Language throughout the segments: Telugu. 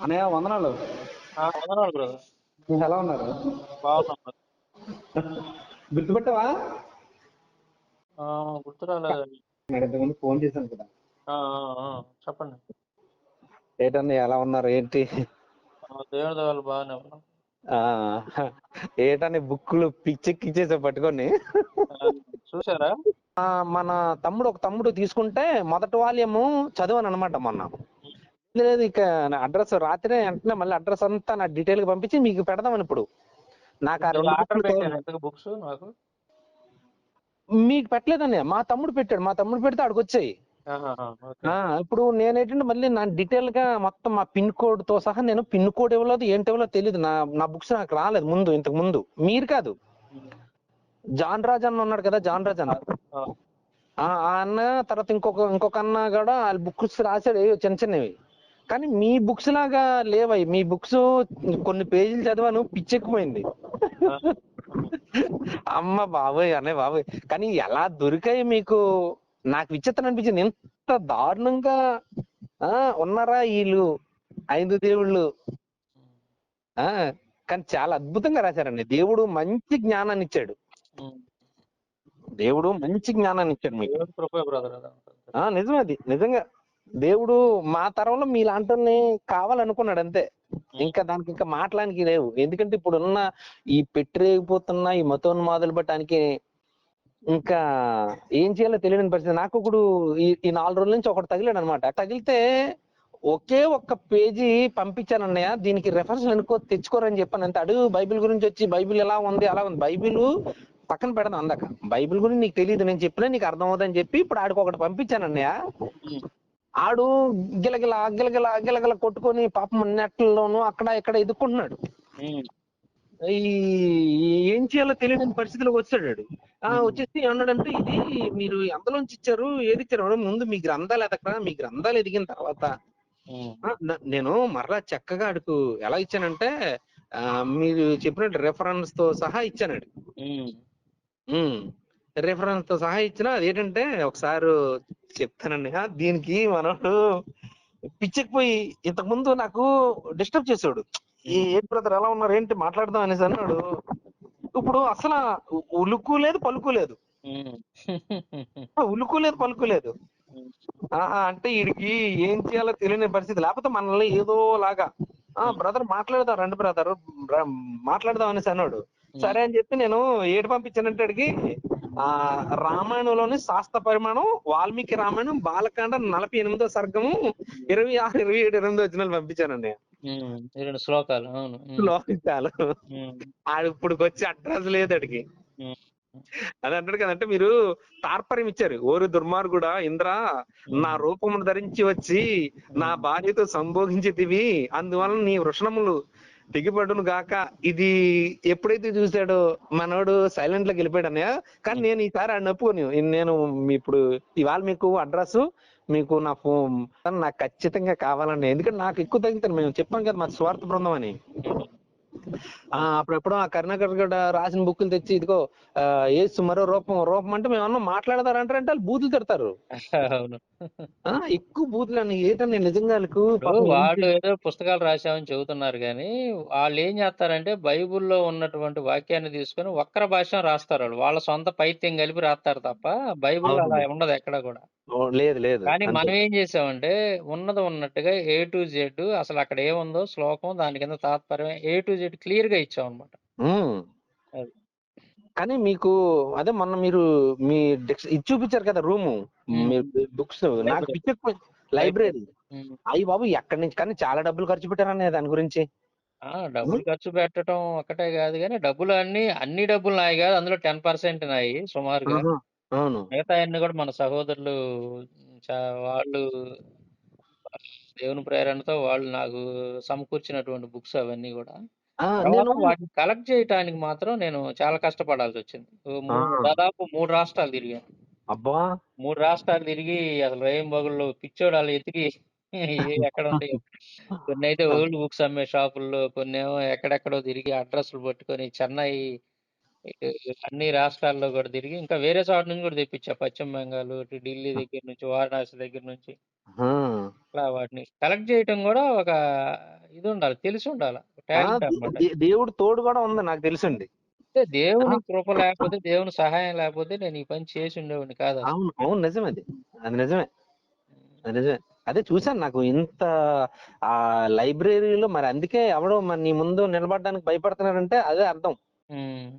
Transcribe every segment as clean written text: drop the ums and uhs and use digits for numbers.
అన్నయ్య వందనాలు. వందనాలు బ్రదర్. మీరు ఎలా ఉన్నారు? బాగున్నాం brother. గుర్తుపట్టావా? గుర్తు రాలేదండి. నేను ఇంతకుముందు ఫోన్ చేశాను కదా. చెప్పండి. ఏంటన్నయ్య ఎలా ఉన్నారు? ఏంటి? దేవుడి దయవల్ల బాగానే ఉన్నాం. ఆ ఏంటని బుక్కులు పిచ్చెక్కిచ్చేసా పట్టుకొని. చూసారా? మన ఒక తమ్ముడు తీసుకుంటే మొదటి వాల్యము చదివాను అనమాట మొన్న. లేదు ఇక అడ్రస్ రాత్రి వెంటనే మళ్ళీ అడ్రస్ అంతా నా డీటెయిల్ గా పంపించి మీకు పెడదామని ఇప్పుడు. నాకు ఆ మీరు 2 ఆర్డర్ బుక్లు పెట్టారు ఎంతకు బుక్స్ నాకు? మీకు పెట్టలేదన్నయ్య. మా తమ్ముడు పెట్టాడు. మా తమ్ముడు పెడితే ఆడికి వచ్చాయి. ఓకే. ఇప్పుడు నేనేంటంటే మళ్ళీ నా డీటెయిల్ గా మొత్తం మా పిన్ కోడ్ తో సహా నేను పిన్ కోడ్ ఇవ్వలేదు, ఏంటి ఇవ్వలేదు తెలియదు. నా బుక్స్ నాకు రాలేదు ఇంతకు ముందు. మీరు కాదు, జాన్ రాజ్ అన్న ఉన్నాడు కదా, జాన్ రాజ్ అన్న. ఆ అన్న తర్వాత ఇంకొక అన్న కూడా వాళ్ళ బుక్స్ రాశాడు చిన్న చిన్నవి. కానీ మీ బుక్స్ లాగా లేవయి. మీ బుక్స్ కొన్ని పేజీలు చదివాను, పిచ్చెక్కిపోయింది. అమ్మ బాబోయ్ అన్నయ్య బాబోయ్. కానీ ఎలా దొరికాయి మీకు? నాకు విచిత్రం అనిపించింది. ఎంత దారుణంగా ఉన్నారా వీళ్ళు 5 దేవుళ్ళు. కానీ చాలా అద్భుతంగా రాశారండి. దేవుడు మంచి జ్ఞానాన్ని ఇచ్చాడు. దేవుడు మంచి జ్ఞానాన్ని ఇచ్చాడు మీకు. నిజమే, అది నిజంగా. దేవుడు మా తరంలో మీలాంటి కావాలనుకున్నాడు అంతే. ఇంకా దానికి ఇంకా మాట్లాడానికి లేవు. ఎందుకంటే ఇప్పుడున్న ఈ పెట్టిరేగిపోతున్న ఈ మతోన్మాదులు బట్టానికి ఇంకా ఏం చేయాలో తెలియని పరిస్థితి. నాకు ఒకడు ఈ 4 రోజుల నుంచి ఒకటి తగిలాడు అనమాట. తగిలితే ఒకే ఒక్క పేజీ పంపించానన్నయ్య, దీనికి రెఫరెన్స్ తెచ్చుకోరని చెప్పాను అంతే. అడుగు బైబిల్ గురించి వచ్చి, బైబిల్ ఎలా ఉంది అలా ఉంది. బైబిల్ పక్కన పెడదాం అందాక, బైబిల్ గురించి నీకు తెలియదు, నేను చెప్పినా నీకు అర్థం అవుతుందని చెప్పి ఇప్పుడు ఆడికి ఒకటి పంపించానన్నయ్య. ఆడు గిలగిల గిలగిల గిలగిల కొట్టుకొని పాపం నెట్లలోను అక్కడ ఇక్కడ ఎదుర్కొంటున్నాడు. ఏం చేయాలో తెలియని పరిస్థితిలోకి వచ్చాడు. వచ్చేసి ఏమన్నాడంటే, ఇది మీరు ఎంతలోంచి ఇచ్చారు, ఏది ఇచ్చారు? ముందు మీ గ్రంథాలు ఎదగరా, మీ గ్రంథాలు ఎదిగిన తర్వాత నేను మరలా చక్కగా అడుగు ఎలా ఇచ్చానంటే, మీరు చెప్పినట్టు రెఫరెన్స్ తో సహా ఇచ్చానండి. రెఫరెన్స్ తో సహా ఇచ్చిన. అదేంటంటే ఒకసారి చెప్తానండి. దీనికి మనోడు పిచ్చెక్కిపోయి ఇంతకు ముందు నాకు డిస్టర్బ్ చేసాడు. ఏంటి బ్రదర్ ఎలా ఉన్నారు, ఏంటి మాట్లాడదాం అనేసి అన్నాడు. ఇప్పుడు అసలు ఉలుకు లేదు పలుకు లేదు. ఉలుకు లేదు పలుకు లేదు. అంటే వీడికి ఏం చేయాలో తెలియని పరిస్థితి. లేకపోతే మనల్ని ఏదో లాగా బ్రదర్ మాట్లాడదాం, రండి బ్రదర్ మాట్లాడదాం అనేసి అన్నాడు. సరే అని చెప్పి నేను ఏడు పంపించానంటే అడిగి రామాయణంలోని శాస్త్ర పరిమాణం వాల్మీకి రామాయణం బాలకాండ 48వ సర్గము 26, 27, 28 వచనాలు పంపించానండి. 2 శ్లోకాలు. శ్లోకాలు. ఆడు ఇప్పుడు వచ్చి అడ్రస్ లేదు అడిగి. అది అంటాడు కదంటే, మీరు తార్పర్యం ఇచ్చారు. ఓరు దుర్మార్గుడా ఇంద్ర, నా రూపమును ధరించి వచ్చి నా భార్యతో సంభోగించేటివి, అందువలన నీ వృషణములు తెగిపడును గాక. ఇది ఎప్పుడైతే చూసాడో మనోడు సైలెంట్ లోకి వెళ్ళిపోయాడు అన్నయ్య. కానీ నేను ఈసారి ఆడిని ఒప్పుకొని, నేను ఇప్పుడు ఇవాళ మీకు అడ్రస్, మీకు నా ఫోన్ నాకు ఖచ్చితంగా కావాలండి. ఎందుకంటే నాకు ఎక్కువ తగ్గుతాను. మేము చెప్పాం కదా మా స్వార్థ బృందం అని. అప్పుడెప్పుడో ఆ కరుణాకర్ గడ రాసిన బుక్కులు తెచ్చి, ఇదిగో ఏసు మరో రూపం అంటే మేము అన్న మాట్లాడతారంటే వాళ్ళు బూతులు తిడతారు. ఎక్కువ బూతులు అని. ఏంటంటే నిజంగా వాళ్ళు ఏదో పుస్తకాలు రాశామని చెబుతున్నారు కానీ, వాళ్ళు ఏం చేస్తారంటే బైబుల్లో ఉన్నటువంటి వాక్యాన్ని తీసుకొని వక్ర భాష రాస్తారు. వాళ్ళ సొంత పైత్యం కలిపి రాస్తారు తప్ప బైబుల్ అలా ఉండదు ఎక్కడ కూడా. లేదు. కానీ మనం ఏం చేసామంటే ఉన్నది ఉన్నట్టుగా A to Z అసలు అక్కడ ఏముందో శ్లోకం, దాని కింద తాత్పర్యం A to Z క్లియర్ గా ఇచ్చాం అనమాట. కానీ మీకు అదే మొన్న మీరు మీ ఇది చూపించారు కదా రూము, బుక్స్ నాకు పిచ్చెక్కిపోయి లైబ్రరీ. అయ్యి బాబు ఎక్కడి నుంచి, కానీ చాలా డబ్బులు ఖర్చు పెట్టారనే దాని గురించి. డబ్బులు ఖర్చు పెట్టడం ఒకటే కాదు కానీ, డబ్బులు అన్ని డబ్బులు నాయి కాదు, అందులో 10% నాయి సుమారుగా. మిగతా అన్ని కూడా మన సహోదరులు వాళ్ళు దేవుని ప్రేరణతో వాళ్ళు నాకు సమకూర్చినటువంటి బుక్స్ అవన్నీ కూడా. వాటిని కలెక్ట్ చేయడానికి మాత్రం నేను చాలా కష్టపడాల్సి వచ్చింది. దాదాపు 3 రాష్ట్రాలు తిరిగాను. 3 రాష్ట్రాలు తిరిగి అసలు రేయింబగళ్ళు పిచ్చోడు అలా ఎతికి ఎక్కడ ఉంటాయో. కొన్ని అయితే ఓల్డ్ బుక్స్ అమ్మే షాపుల్లో, కొన్ని ఏమో ఎక్కడెక్కడో తిరిగి అడ్రస్లు పట్టుకొని చెన్నై, అన్ని రాష్ట్రాల్లో కూడా తిరిగి, ఇంకా వేరే చోట నుంచి కూడా తెప్పించా. పశ్చిమ బెంగాల్, ఢిల్లీ దగ్గర నుంచి, వారణాసి దగ్గర నుంచి. ఆ! అట్లా వాటిని కలెక్ట్ చేయటం గూడా ఒక ఇది ఉండాలి. తెలిసుండాల. ఆ! టాలెంట్ అన్నమాట. దేవుడి తోడు గూడా ఉంది నాకు తెలుసండి. అంటే ఆ! దేవుని కృప లేకపోతే, దేవుని సహాయం లేకపోతే నేను ఈ పని చేసుండేవాడిని కాదసలు. అవును. అవును. నిజమే అది. అది నిజమే. హ్మ్. అది నిజమే. అదే చూసాను నాకు ఇంత లైబ్రరీలో మరి అందుకే ఎవడో మరి నీ ముందు నిలబడడానికి భయపడుతున్నాడంటే అదే అర్థం. హ్మ్.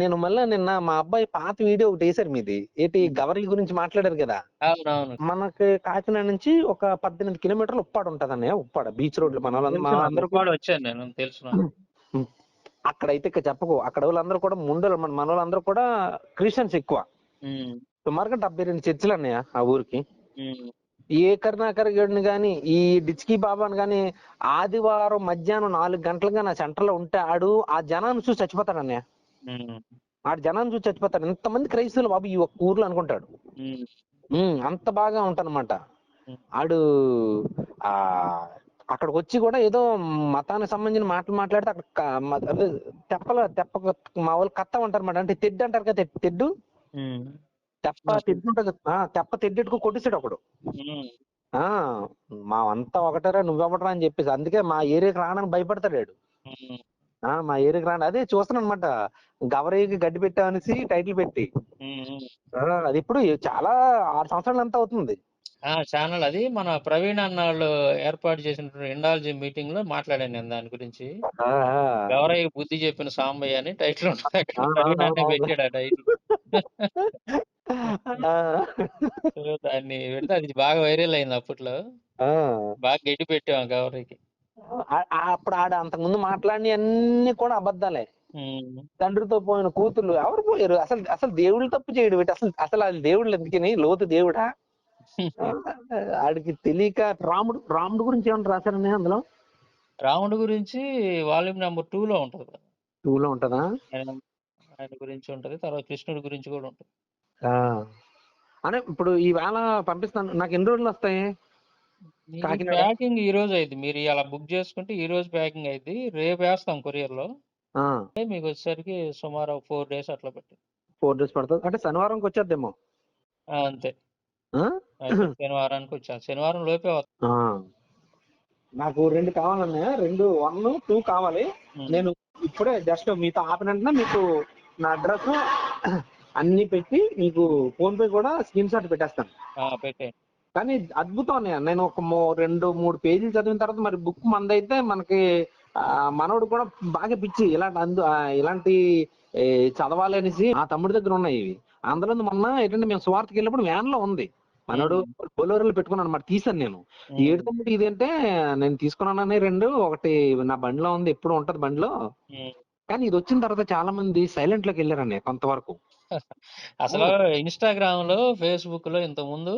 నేను మళ్ళా నిన్న మా అబ్బాయి పాత వీడియో ఒకటేసారు మీది. హ్మ్. గవరీ గురించి మాట్లాడారు గదా! అవునవును. మనకి కాకినాడ నుంచి ఒక 18 కిలోమీటర్లు ఉప్పాడ ఉంటదన్నయ్య. ఉప్పాడ బీచ్ రోడ్‌లో తెలుసు నాకు. మనోళ్ళందరూ కూడా ఉప్పాడ వచ్చాను నేను. తెలుసు నాకు. హ్మ్. అక్కడైతే ఇక చెప్పకు. అక్కడోళ్ళందరూ కూడా మనోళ్ళందరూ కూడా క్రిస్టియన్స్ ఎక్కువ. హ్మ్. సుమారుగా 72 చర్చిలన్నయ్య ఆ ఊరికి. హ్మ్. ఏ కరుణాకర్ గాడిని గాని, ఈ డిచ్కీ బాబాని గాని ఆదివారం మధ్యాహ్నం 4 గంటలకు గాని ఆ సెంటర్‌లో ఉంటే ఆ జనాన్ని చూసి చచ్చిపోతాడన్నయ్య. హ్మ్. ఆడు జనాన్ని చూసి చచ్చిపోతాడు. ఇంతమంది క్రైస్తవులు బాబు ఈ ఒక్క ఊర్లో అనుకుంటాడు. హ్మ్. అంత బాగా ఉంటదన్నమాట. హ్మ్. ఆడు ఆహ్, అక్కడికొచ్చి గూడా ఏదో మతానికి సంబంధించిన మాటలు మాట్లాడితే అక్కడ అదే తెప్ప మా వోళ్ళు కత్తం అంటారన్నమాట. అంటే తెడ్డు అంటారు కదా! తెడ్డు. హ్మ్. నాకు తెడ్డు ఉంటది. తెప్ప తెడ్డెట్టుకొని కొట్టేసాడు ఒకడు. హ్మ్. ఆ! మావంతా ఒకటేరా నువ్వెవడురా అని జెప్పేసి. అందుకే మా ఏరియాకి రాడానికి భయపడతాడాడు. హ్మ్. మా ఏరియాకి రాను అదే చూస్తున్నానన్నమాట. గవరీకి గడ్డి పెట్టామనేసి టైటిల్ పెట్టి. హ్మ్. హ్మ్. అదిప్పుడు చాలా 6 సంవత్సరాలు అవుతుంది. ఛానల్ అది మన ప్రవీణ్ అన్నోళ్ళు ఏర్పాటు చేసినటువంటి ఇండాలజీ మీటింగ్‌లో మాట్లాడాను నేను దాని గురించి. ఆ! ఆ! గౌరయ్యకి బుద్ధి చెప్పిన సాంబయ్య అని టైటిల్ ఉంటదక్కడ. ప్రవీణ్ అన్నే అవునవునవును. పెట్టాడు ఆ టైటిల్. ఆ! సో, దాన్ని పెడితే అది బాగా వైరల్ అయింది అప్పట్లో. ఆ! బాగా గడ్డి పెట్టాం ఆ గౌరయ్యకి. అప్పుడు అంతకుముందు మాట్లాడినయన్నీ కూడా అబద్దాలే. హ్మ్. తండ్రితో పోయిన కూతుర్లు ఎవరు పోయారు? అసలు అసలు దేవుళ్ళు తప్పు చేయడం ఏంటి? అసలు ఆళ్ళు దేవుళ్ళు ఎందుకని? లోతు దేవుడా? ఆ! ఆడికి తెలియక రాముడు గురించి ఏమన్నా రాసారన్నయ్య అందులో? రావణుడి గురించి వాల్యూమ్ నంబర్ 2లో ఉంటది కదా! 2లో ఉంటదా? ఆయన ఆయన గురించి ఉంటది. తర్వాత కృష్ణుడి గురించి కూడా ఉంటది. ఆ! అంటే ఇప్పుడు ఈవేళ పంపిస్తాను. నాకెన్ని రోజులొస్తాయి? మీది కాకినాడ? ప్యాకింగ్ ఈరోజు అయిద్ది. మీరు ఇయాల బుక్ చేసుకుంటే ఈరోజు ప్యాకింగ్ అయిద్ది. రేపేస్తాం కొరియర్‌లో. ఆ! మీకొచ్చేసరికి సుమారు ఒక 4 డేస్ అట్లా పట్టిద్ది. 4 డేస్ పడతది. అంటే శనివారంకొచ్చేద్దేమో. అంతే. ఆ! అంతే. శనివారానికొచ్చేయాలి. శనివారం లోపే ఆ! నాకు 2 కావాలన్నయ్య. 1, 2 కావాలి. హ్మ్. నేను ఇప్పుడే జస్ట్ మీతో ఆపిన వెంటనే మీకు నా అడ్రెస్సు అన్నీ పెట్టి మీకు ఫోన్‌పే కూడా స్క్రీన్ షాట్ పెట్టేస్తాను. పెట్టేయండి. కానీ అద్భుతం అన్నయ్య. నేను ఒక 2, 3 పేజీలు చదివిన తర్వాత మరి బుక్ మనదైతే మనకి మనోడు కూడా బాగా పిచ్చి. ఇలాంటి చదవాలి అనేసి మా తమ్ముడి దగ్గర ఉన్నాయి ఇవి. అందులోను మొన్న ఏంటంటే మేము సువార్తకెళ్ళినప్పుడు వ్యాన్‌లో ఉంది. మనోడు హ్మ్. బొలెరోలో పెట్టుకున్నాడన్నమాట. తీశాను నేను. హ్మ్. ఏడు తమ్ముడు ఇదంటే నేను తీసుకున్నానన్నయ్య 2 ఒకటి నా బండిలో ఉంది. ఎప్పుడు ఉంటది బండిలో. హ్మ్. కానీ ఇదొచ్చిన తర్వాత చాలా మంది సైలెంట్‌లోకెళ్లారన్నయ్య కొంతవరకు. అసలు ఆ! ఇన్‌స్టాగ్రామ్‌లో, ఫేస్‌బుక్‌లో ఇంతకుముందు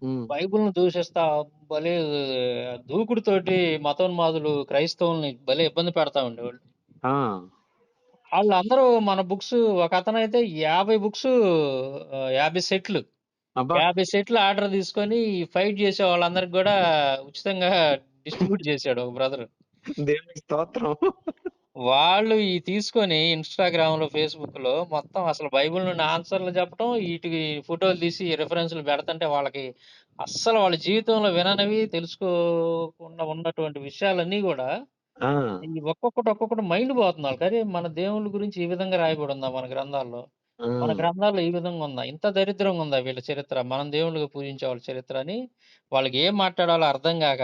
హ్మ్. బైబిల్‌ని దూషిస్తా భలే దూకుడుతోటి మతోన్మాదులు క్రైస్తవుల్ని భలే ఇబ్బంది పెడతా ఉండేవాళ్ళు. ఆ! ఆళ్ళందరూ మన బుక్స్ ఒకతనైతే 50 బుక్స్ 50 సెట్‌లు. అబ్బా! 50 సెట్‌లు ఆర్డర్ తీసుకొని ఫైట్ చేసే వాళ్ళందరికి గూడా ఉచితంగా డిస్ట్రిబ్యూట్ చేసాడు ఒక బ్రదరు. దేవునికి స్తోత్రం. వాళ్ళు తీసుకొని ఇన్‌స్టాగ్రామ్‌లో, ఫేస్‌బుక్‌లో మొత్తం అసలు బైబిల్ నుండి ఆన్సర్‌లు చెప్పటం, ఈటికి ఫోటోలు తీసి రిఫరెన్స్‌లు పెడతంటే వాళ్ళకి అస్సలు వాళ్ళ జీవితంలో విననివి, తెలుసుకోకుండా ఉన్నటువంటి విషయాలన్నీ గూడా ఆ! ఈ ఒక్కొక్కటి మైండ్ పోతుంది ఆళ్ళకి. అరే! మన దేవుళ్ళ గురించి ఈ విధంగా రాయబడి ఉందా మన గ్రంథాల్లో? ఆ! మన గ్రంథాల్లో ఈ విధంగా ఉందా? ఇంత దరిద్రంగా ఉందా వీళ్ళ చరిత్ర? మనం దేవుళ్ళుగా పూజించే వాళ్ళ చరిత్ర అని వాళ్ళకి ఏం మాట్లాడాలో అర్థం గాక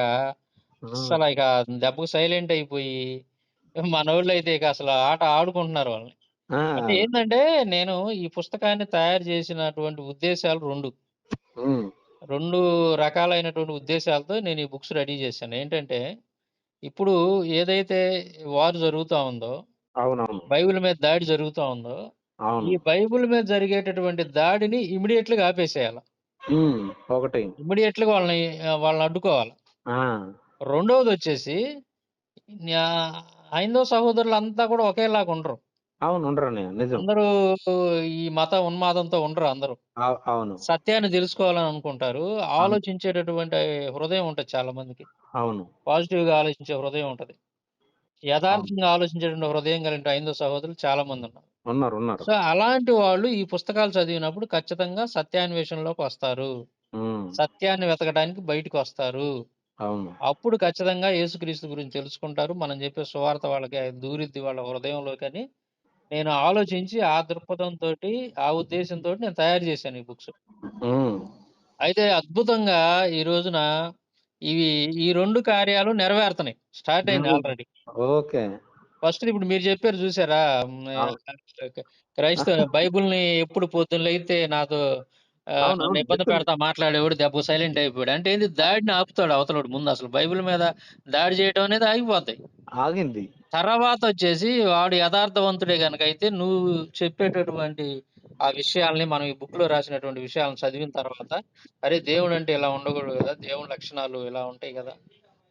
ఆ! అస్సల ఇక దెబ్బకు సైలెంట్ అయిపోయి మనోళ్ళైతే ఇక అసలు ఆట ఆడుకుంటున్నారు వాళ్ళని. అంటే ఆ! ఏందంటే నేను ఈ పుస్తకాన్ని తయారు చేసినటువంటి ఉద్దేశాలు 2. హ్మ్. 2 రకాలైనటువంటి ఉద్దేశాలతో నేను ఈ బుక్స్ రెడీ చేశాను. ఏంటంటే ఇప్పుడు ఏదైతే వార్ జరుగుతా ఉందో, అవునవును. బైబిల్ మీద దాడి జరుగుతా ఉందో, అవును. ఈ బైబిల్ మీద జరిగేటటువంటి దాడిని ఇమ్మీడియేట్‌లీగా ఆపేసేయాల. హ్మ్. ఒకటి. ఇమ్మీడియేట్‌లీగా వాళ్ళని అడ్డుకోవాల. ఆ! రెండోదొచ్చేసి న్యా హైందవ సహోదరులంతా కూడా ఒకేలాగా ఉండరు. అవును. ఉండరన్నయ్య. నిజం. అందరూ ఈ మత ఉన్మాదంతో ఉండరు అందరూ. అవును. సత్యాన్ని తెలుసుకోవాలని అనుకుంటారు. అవును. ఆలోచించేటటువంటి హృదయం ఉంటది చాలా మందికి. అవును. పాజిటివ్‌గా ఆలోచించే హృదయం ఉంటది. అవును. యథార్థంగా ఆలోచించేటువంటి హృదయం కలిగిన హైందవ సహోదరులు చాలా మందున్నారు. ఉన్నారు. సో, అలాంటి వాళ్ళు ఈ పుస్తకాలు చదివినప్పుడు ఖచ్చితంగా సత్యాన్వేషణలోకొస్తారు. ఉమ్, సత్యాన్ని వెతకడానికి బయటికి వస్తారు. అవును. అప్పుడు ఖచ్చితంగా యేసుక్రీస్తు గురించి తెలుసుకుంటారు. మనం చెప్పే సువార్త వాళ్ళకి దూరిద్ది వాళ్ళ హృదయంలోకని నేను ఆలోచించి ఆ దృక్పథంతోటి, ఆ ఉద్దేశంతోటి నేను తయారు చేశాను ఈ బుక్స్. ఉమ్, అయితే అద్భుతంగా ఈ రోజున ఇవి ఈ 2 కార్యాలు నెరవేరుతున్నాయి. స్టార్ట్ అయింది ఉమ్, ఆల్రెడీ. ఓకే. ఫస్ట్ ఇప్పుడు మీరు చెప్పారు చూసారా? అవును. బైబిల్‌ని ఎప్పుడు పొద్దున్న లెగితే నాతో నన్ను అవునవును ఇబ్బంది చెప్తుంది. పెడతా మాట్లాడేవాడు దెబ్బకు సైలెంట్ అయిపోయాడు. అంటే ఏంది దాడిని ఆపుతాడు అవతలోడు ముందు అసలు బైబిల్ మీద దాడి చేయడం అనేది ఆగిపోద్ది. ఆగింది. తర్వాతొచ్చేసి వాడు యథార్థవంతుడే గనకైతే నువ్వు చెప్పేటటువంటి ఆ విషయాల్ని మనం ఈ బుక్‌లో రాసినటువంటి విషయాలను చదివిన తర్వాత, అరే! దేవుడంటే ఇలా ఉండకూడదు గదా! దేవుని లక్షణాలు ఇలా ఉంటాయి గదా!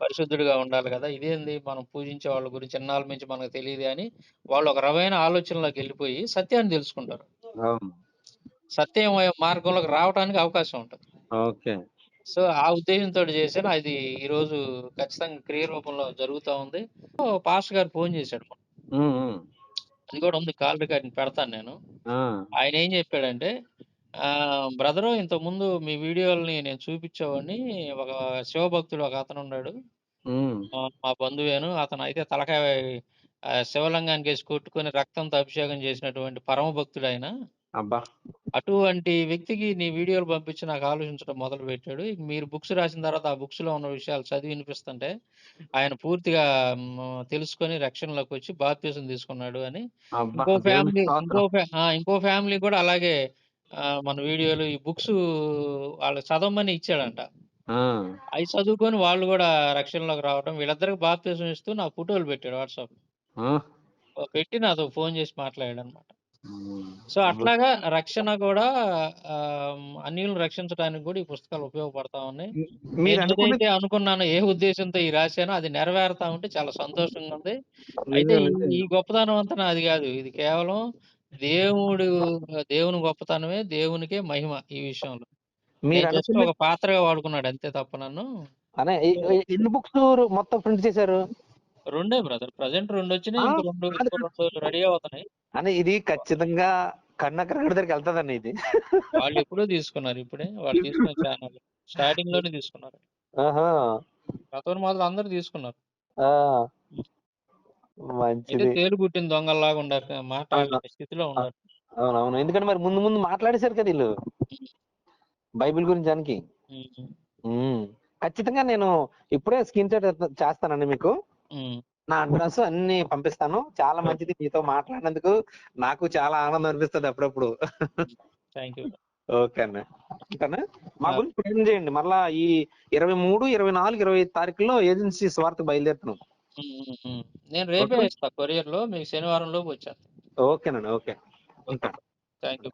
పరిశుద్ధుడిగా ఉండాలి గదా! ఇదేంది మనం పూజించే వాళ్ళ గురించి ఇన్నాళ్ళ నుంచి మనకు తెలీదే అని వాళ్ళు ఒక రకమైన ఆలోచనలోకెళ్ళిపోయి సత్యాన్ని తెలుసుకుంటారు. అవును. సత్యం మార్గంలోకి రావటానికి అవకాశం ఉంటది. ఓకే. సో, ఆ ఉద్దేశంతోటి చేశాను. అది ఈరోజు ఖచ్చితంగా క్రియ రూపంలో జరుగుతా ఉంది. పాస్టర్ గారు ఫోను చేశాడు. ఉమ్, ఉమ్, అది కూడా ఉంది. కాల్ రికార్డింగ్ పెడతాను నేను. ఆ, ఆయనేం జెప్పాడంటే, బ్రదరు ఇంతకుముందు మీ వీడియోలని నేను చూపిచ్చేవాడిని. ఒక శివభక్తుడు ఒకతనున్నాడు. ఉమ్, మా బంధువేను. అతనయితే తలకాయ శివలింగానికేసి కొట్టుకొని రక్తంతో అభిషేకం చేసినటువంటి పరమ భక్తుడాయన. అబ్బా. అటువంటి వ్యక్తికి నీ వీడియోలు పంపించి నాకు ఆలోచించడం మొదలుపెట్టాడు. ఇక మీరు బుక్స్ రాసిన తర్వాత ఆ బుక్స్‌లో ఉన్న విషయాలు చదివి వినిపిస్తుంటే, ఆయన పూర్తిగా తెలుసుకొని రక్షణలోకొచ్చి బాప్తిసం తీసుకున్నాడు అని. అబ్బా దేవునికి స్తోత్రం. ఇంకో ఫ్యామిలీ కూడా అలాగే మన వీడియోలు, ఈ బుక్సు వాళ్ళకి చదవమని ఇచ్చాడంట. ఆ, అయి చదువుకొని వాళ్ళు గూడా రక్షణలోకి రావటం, వీళ్ళిద్దరికి బాప్తిసం ఇస్తూ నాకు ఫోటోలు పెట్టాడు వాట్సాప్‌లో. ఆ, పెట్టి నాతో ఫోను చేసి మాట్లాడాడనమాట. ఉమ్, సో, అట్లాగా రక్షణ గూడా అన్యులను రక్షించడానికి గూడా ఈ పుస్తకాలు ఉపయోగపడతా ఉన్నాయి. మీరు నేనేదైతే అనుకున్నది అనుకున్నానో, ఏ ఉద్దేశ్యంతో ఇయి రాశానో అది నెరవేరుతా ఉంటే చాలా సంతోషంగా ఉంది. అయితే నిజం ఈ నిజం. ఈ గొప్పతనం అంతా నాది గాదు. ఇది కేవలం దేవుడు దేవుని గొప్పతనమే, దేవునికే మహిమ ఈ విషయంలో. మీరు నేను జస్ట్ అనుకున్నది ఒక పాత్రగా వాడుకున్నాడు అంతే తప్ప నన్ను. అనే సో, ఎన్ని బుక్స్ మొత్తం ప్రింట్ చేశారు? 2 బ్రదర్. ప్రెజెంట్ 2 వచ్చినాయి. ఆ, కాదు ఇంకో కాదు. 2 రెడీ అవుతున్నాయి. అనే ఇది ఖచ్చితంగా కన్నకరగడి దగ్గరికి వెళ్తదండి ఇది. వాళ్ళెప్పుడో తీసుకున్నారు. ఇప్పుడే వాళ్ళు తీసుకున్న ఛానల్. స్టార్టింగ్‌లోనే తీసుకున్నారు. ఆహా. గతంలో మొదలు అందరూ తీసుకున్నారు. ఆ, హ్మ్. అయితే మంచిది. తేలు కుట్టిన దొంగల్లాగా ఉండారు. అవును. మాట్లాడలేని స్థితిలో ఉన్నారు. అవునవును. ఎందుకంటే మరి ముందు ముందు మాట్లాడేశారు కదా వీళ్ళు హ్మ్. బైబిల్ గురించి దానికి. హ్మ్. ఉమ్. ఖచ్చితంగా నేను ఇప్పుడే స్క్రీన్ షాట్ చేస్తానండి మీకు. హ్మ్. నా అడ్రస్ అన్ని పంపిస్తాను. చాలా ఓకే. మంచిది మీతో మాట్లాడినందుకు. నాకు చాలా ఆనందం అనిపిస్తది అప్పుడప్పుడు. హ్మ్. Thank you. ఓకే అన్న. ఉంటాను. మా ఆ! గురించి ప్రేమ చేయండి. మరలా ఈ 23, 24, 25 తారీఖుల్లో ఏజెన్సీ స్వార్థకు బయలుదేరుతున్నాం. హ్మ్. హ్మ్. హ్మ్. నేను రేపే ఓకే. ఇస్తా కొరియర్‌లో మీకు శనివారం లోపు వచ్చేస్తది. ఓకేనండి. ఓకే. ఓకే. ఉంటాను. Thank you.